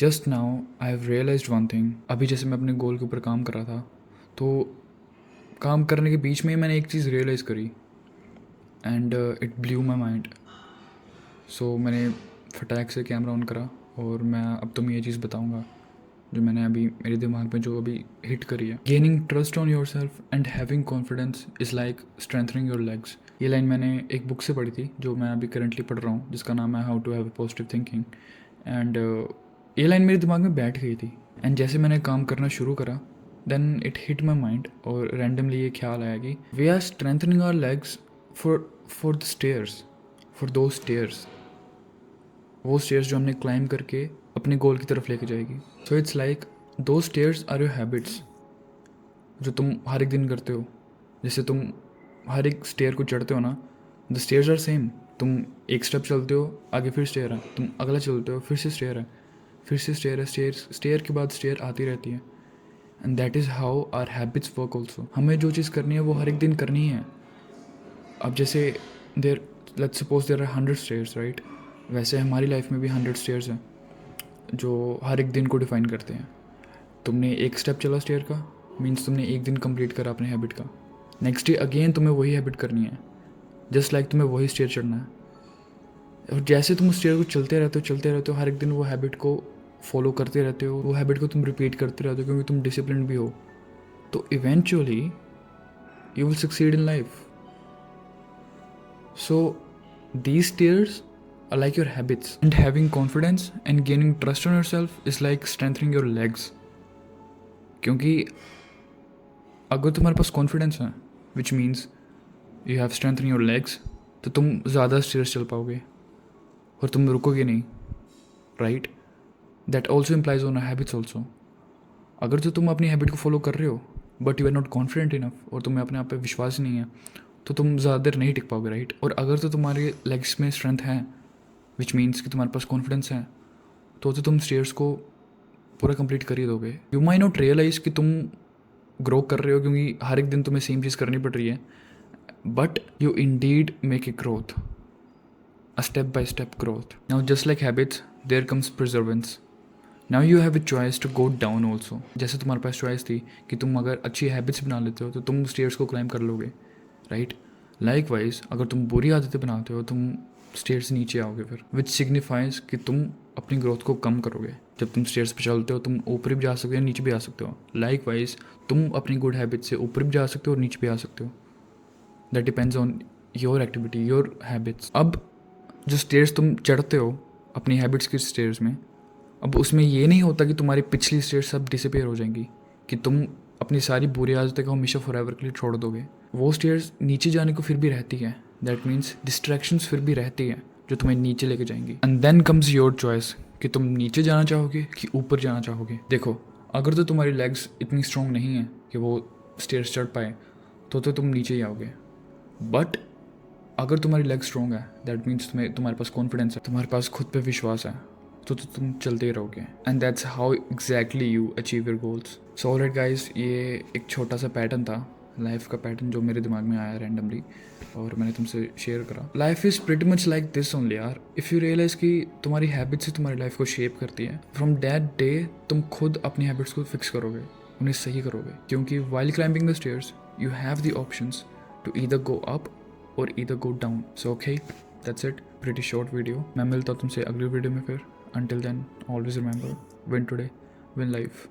Just now I have realised one thing. अभी जैसे मैं अपने गोल के ऊपर काम कर रहा था, तो काम करने के बीच में ही मैंने एक चीज़ रियलाइज़ करी and it blew my mind. So मैंने फटाक से कैमरा ऑन करा और मैं अब तुम्हें ये चीज़ बताऊंगा जो मैंने अभी मेरे दिमाग में जो अभी हिट करी है। Gaining trust on your self and having confidence is like strengthening your legs. ये लाइन मैंने एक बुक से पढ़ी थी जो मैं अभी करंटली पढ़ रहा हूँ, जिसका नाम है how to have a positive thinking. And ये लाइन मेरे दिमाग में बैठ गई थी एंड जैसे मैंने काम करना शुरू करा then it hit my mind और रैंडमली ये ख्याल आया कि we are strengthening our legs for the stairs, for दो स्टेयर्स, वो स्टेयर्स जो हमने क्लाइम करके अपने गोल की तरफ लेके जाएगी। सो इट्स लाइक दो स्टेयर्स आर योर हैबिट्स जो तुम हर एक दिन करते हो। जैसे तुम हर एक स्टेयर को चढ़ते हो ना, द स्टेयर्स आर सेम। तुम एक स्टेप चलते हो, आगे फिर स्टेयर है, तुम अगला चलते हो, फिर से स्टेयर है, फिर से स्टेयर है, स्टेयर के बाद स्टेयर आती रहती है। And that is how our habits work also. हमें जो चीज़ करनी है वो हर एक दिन करनी है। अब जैसे there let's suppose there are 100 stairs, right? वैसे हमारी लाइफ में भी 100 स्टेयर्स हैं जो हर एक दिन को डिफाइन करते हैं। तुमने एक स्टेप चला स्टेयर का, मीन्स तुमने एक दिन कंप्लीट करा अपने हैबिट का। नेक्स्ट डे अगेन तुम्हें वही हैबिट करनी है, जस्ट लाइक तुम्हें वही स्टेयर चढ़ना है। और जैसे तुम उस स्टेयर को चलते रहते हो, हर एक दिन वो हैबिट को फॉलो करते रहते हो, वो हैबिट को तुम रिपीट करते रहते हो क्योंकि तुम डिसिप्लिन भी हो, तो eventually you will succeed in life. So these stairs are like your habits, and having confidence and gaining trust on yourself is like strengthening your legs. क्योंकि अगर तुम्हारे पास कॉन्फिडेंस है which means you have strength in your legs, तो तुम ज़्यादा stairs चल पाओगे और तुम रुकोगे नहीं, right? That also implies on habits also. अगर जो तुम अपनी हैबिट को फॉलो कर रहे हो but you are not confident enough और तुम्हें अपने आप पे विश्वास ही नहीं है, तो तुम ज़्यादा देर नहीं टिक पाओगे, राइट? और अगर तो तुम्हारे लेग्स में स्ट्रेंथ है विच मीन्स कि तुम्हारे पास कॉन्फिडेंस है, तो तुम स्टेयर्स को पूरा कंप्लीट कर ही दोगे। यू माई नॉट रियलाइज कि तुम ग्रो कर रहे हो क्योंकि हर एक दिन तुम्हें सेम चीज़ करनी पड़ रही है, but you Indeed make a growth, a step by step growth. Now, just like habits, there comes perseverance. Now you have a choice to go down also. जैसे तुम्हारे पास चॉइस थी कि तुम अगर अच्छी हैबिट्स बना लेते हो तो तुम स्टेयर्स को क्लाइम कर लोगे, राइट? लाइकवाइज अगर तुम बुरी आदतें बनाते हो तुम स्टेयर्स से नीचे आओगे फिर, विच सिग्निफाइज कि तुम अपनी ग्रोथ को कम करोगे। जब तुम स्टेयर्स पे चलते हो तुम ऊपर भी जा सकते हो, नीचे भी आ सकते हो। लाइकवाइज तुम अपनी गुड हैबिट से ऊपर भी जा सकते हो और नीचे भी आ सकते हो। That depends on your activity, your habits. अब जो स्टेयर्स तुम चढ़ते हो अपनी हैबिट्स के स्टेयर्स में, अब उसमें ये नहीं होता कि तुम्हारी पिछली स्टेयर्स सब डिसअपेयर हो जाएंगी, कि तुम अपनी सारी बुरी आदतें को हमेशा फॉरएवर के लिए छोड़ दोगे। वो स्टेयर्स नीचे जाने को फिर भी रहती है, दैट मीन्स डिस्ट्रैक्शंस फिर भी रहती है जो तुम्हें नीचे लेके जाएंगी। And then comes your choice कि तुम नीचे जाना चाहोगे कि ऊपर जाना चाहोगे। देखो, अगर तो तुम्हारी लेग्स इतनी स्ट्रॉन्ग नहीं है कि वो स्टेयर्स चढ़ पाए, तो तुम नीचे ही आओगे। बट अगर तुम्हारी लेग स्ट्रॉन्ग है, दैट मीन्स तुम्हारे पास कॉन्फिडेंस है, तुम्हारे पास खुद पे विश्वास है, तो तुम चलते ही रहोगे। And that's how exactly you achieve your goals. So alright guys, ये एक छोटा सा पैटर्न था, लाइफ का पैटर्न जो मेरे दिमाग में आया रैंडमली और मैंने तुमसे शेयर करा। Life is pretty much like this only यार। इफ़ यू रियलाइज़ कि तुम्हारी हैबिट्स ही तुम्हारी लाइफ को शेप करती है, फ्रॉम दैट डे तुम खुद अपनी हैबिट्स को फिक्स करोगे, उन्हें सही करोगे। क्योंकि while climbing the stairs you have the options to either go up or either go down. So okay, that's it. Pretty short video. मैं मिलता हूँ तुमसे अगली वीडियो में फिर. Until then, always remember, win today, win life.